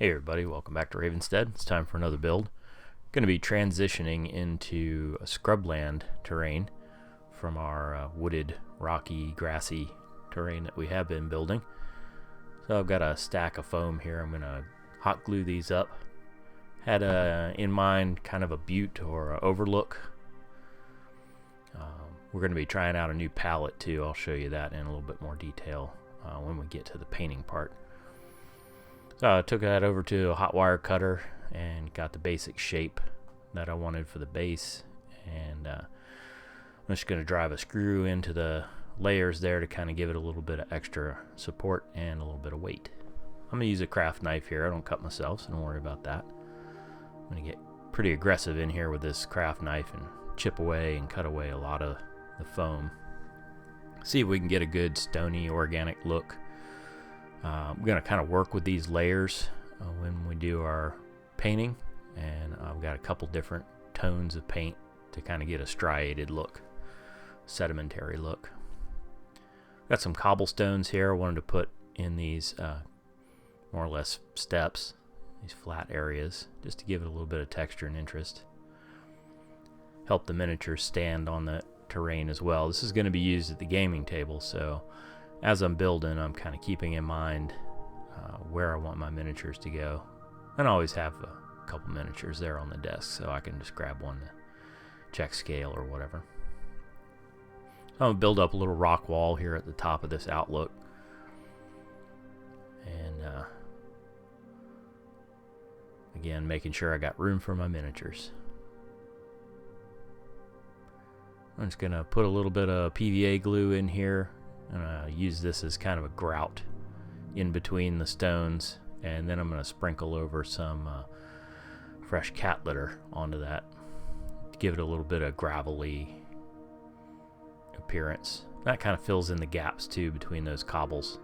Hey everybody, welcome back to Ravenstead. It's time for another build. Going to be transitioning into a scrubland terrain from our wooded, rocky, grassy terrain that we have been building. So I've got a stack of foam here. I'm going to hot glue these up. Had in mind kind of a butte or a overlook. We're going to be trying out a new palette too. I'll show you that in a little bit more detail when we get to the painting part. So I took that over to a hot wire cutter and got the basic shape that I wanted for the base, and I'm just going to drive a screw into the layers there to kind of give it a little bit of extra support and a little bit of weight. I'm going to use a craft knife here. I don't cut myself, so don't worry about that. I'm going to get pretty aggressive in here with this craft knife and chip away and cut away a lot of the foam. See if we can get a good stony organic look. I'm going to kind of work with these layers when we do our painting, and I've got a couple different tones of paint to kind of get a striated look, sedimentary look. Got some cobblestones here I wanted to put in these more or less steps, these flat areas, just to give it a little bit of texture and interest. Help the miniatures stand on the terrain as well. This is going to be used at the gaming table, so as I'm building, I'm kind of keeping in mind where I want my miniatures to go. And I always have a couple miniatures there on the desk, so I can just grab one to check scale or whatever. I'm going to build up a little rock wall here at the top of this outlook. And again, making sure I got room for my miniatures. I'm just going to put a little bit of PVA glue in here. And use this as kind of a grout in between the stones, and then I'm going to sprinkle over some fresh cat litter onto that to give it a little bit of gravelly appearance. That kind of fills in the gaps too between those cobbles.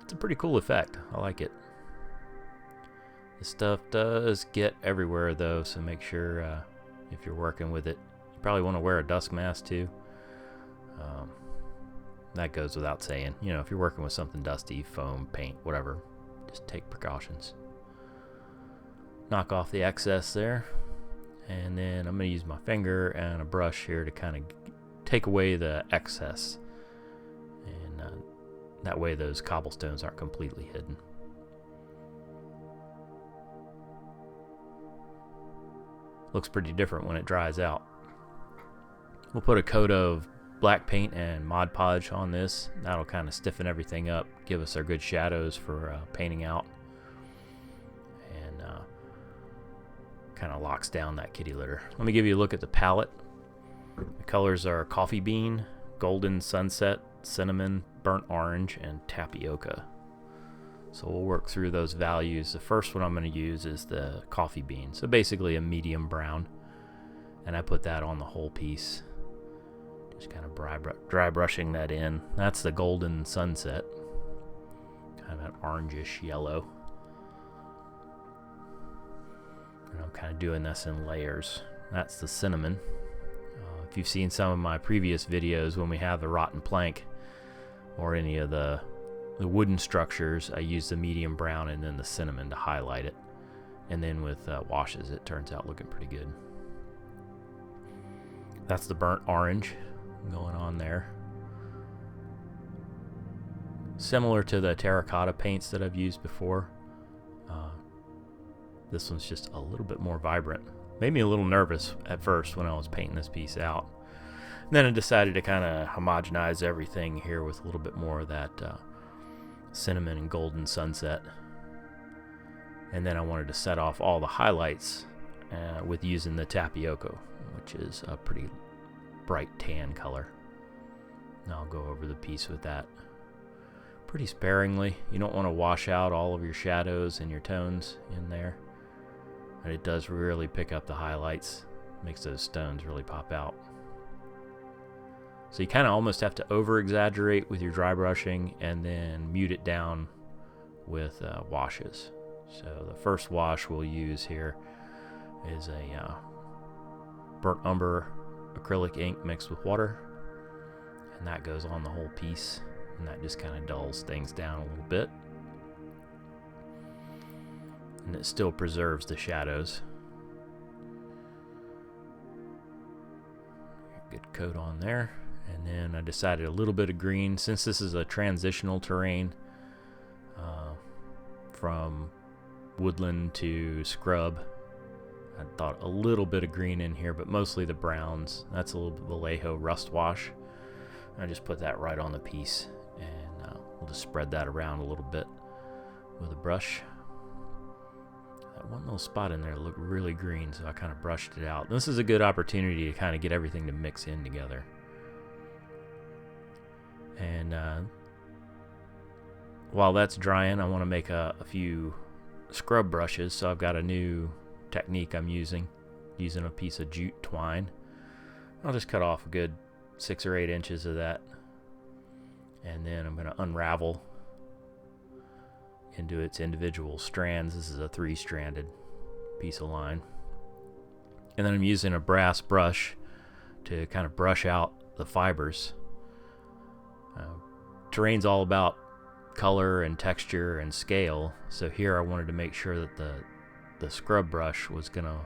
It's a pretty cool effect. I like it. This stuff does get everywhere though, so make sure if you're working with it, you probably want to wear a dust mask too. That goes without saying. You know, if you're working with something dusty, foam, paint, whatever, just take precautions. Knock off the excess there. And then I'm going to use my finger and a brush here to kind of take away the excess. And that way those cobblestones aren't completely hidden. Looks pretty different when it dries out. We'll put a coat of black paint and Mod Podge on this. That'll kind of stiffen everything up, give us our good shadows for painting out, and kind of locks down that kitty litter. Let me give you a look at the palette. The colors are coffee bean, golden sunset, cinnamon, burnt orange, and tapioca. So we'll work through those values. The first one I'm going to use is the coffee bean, so basically a medium brown, and I put that on the whole piece. Just kind of dry brushing that in. That's the golden sunset. Kind of an orangish yellow. And I'm kind of doing this in layers. That's the cinnamon. If you've seen some of my previous videos when we have the rotten plank or any of the wooden structures, I use the medium brown and then the cinnamon to highlight it. And then with washes, it turns out looking pretty good. That's the burnt orange going on there. Similar to the terracotta paints that I've used before. This one's just a little bit more vibrant. Made me a little nervous at first when I was painting this piece out. And then I decided to kind of homogenize everything here with a little bit more of that cinnamon and golden sunset. And then I wanted to set off all the highlights with using the tapioca, which is a pretty bright tan color. Now I'll go over the piece with that pretty sparingly. You don't want to wash out all of your shadows and your tones in there, but it does really pick up the highlights, makes those stones really pop out. So you kind of almost have to over exaggerate with your dry brushing and then mute it down with washes. So the first wash we'll use here is a burnt umber acrylic ink mixed with water, and that goes on the whole piece, and that just kind of dulls things down a little bit. and it still preserves the shadows. Good coat on there. And then I decided a little bit of green, since this is a transitional terrain from woodland to scrub. I thought a little bit of green in here, but mostly the browns. That's a little bit of Vallejo rust wash. I just put that right on the piece, and we'll just spread that around a little bit with a brush. That one little spot in there looked really green, so I kind of brushed it out. This is a good opportunity to kind of get everything to mix in together. And while that's drying, I want to make a few scrub brushes. So I've got a new technique I'm using a piece of jute twine. I'll just cut off a good 6 or 8 inches of that, and then I'm going to unravel into its individual strands. This is a 3-stranded piece of line, and then I'm using a brass brush to kind of brush out the fibers. Terrain's all about color and texture and scale, so here I wanted to make sure that the scrub brush was gonna,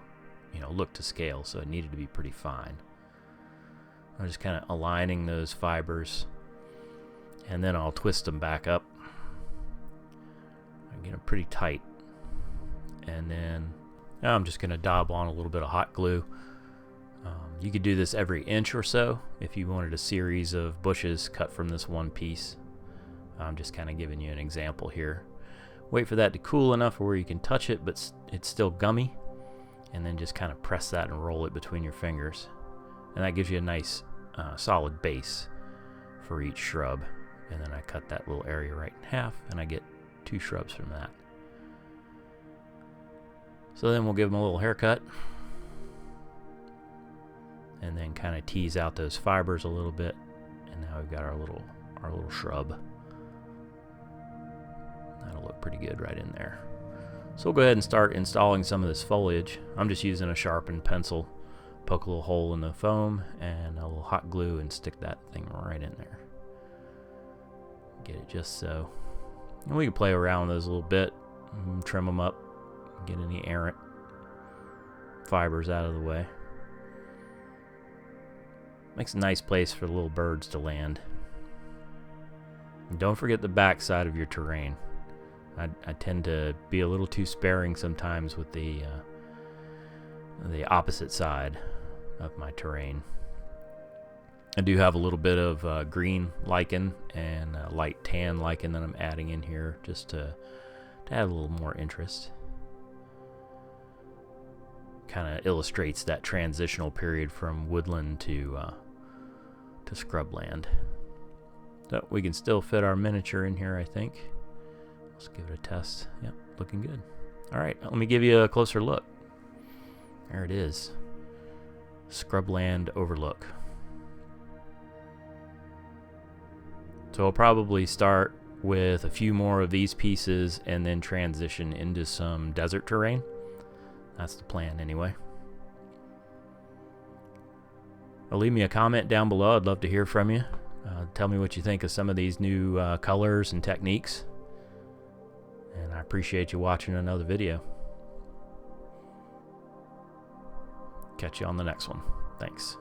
look to scale, so it needed to be pretty fine. I'm just kind of aligning those fibers, and then I'll twist them back up and get them pretty tight. And then now I'm just gonna dab on a little bit of hot glue. You could do this every inch or so if you wanted a series of bushes cut from this one piece. I'm just kind of giving you an example here. Wait for that to cool enough where you can touch it, but it's still gummy, and then just kind of press that and roll it between your fingers, and that gives you a nice solid base for each shrub. And then I cut that little area right in half, and I get 2 shrubs from that. So then we'll give them a little haircut, and then kind of tease out those fibers a little bit, and now we've got our little shrub. That'll look pretty good right in there. So we'll go ahead and start installing some of this foliage. I'm just using a sharpened pencil, poke a little hole in the foam, and a little hot glue, and stick that thing right in there. Get it just so. And we can play around with those a little bit, trim them up, get any errant fibers out of the way. Makes a nice place for the little birds to land. And don't forget the back side of your terrain. I tend to be a little too sparing sometimes with the opposite side of my terrain. I do have a little bit of green lichen and light tan lichen that I'm adding in here just to add a little more interest. Kind of illustrates that transitional period from woodland to scrubland. So we can still fit our miniature in here, I think. Let's give it a test. Yep, looking good. All right, let me give you a closer look. There it is. Scrubland Overlook. So I'll probably start with a few more of these pieces and then transition into some desert terrain. That's the plan anyway. Leave me a comment down below. I'd love to hear from you. Tell me what you think of some of these new colors and techniques. And I appreciate you watching another video. Catch you on the next one. Thanks.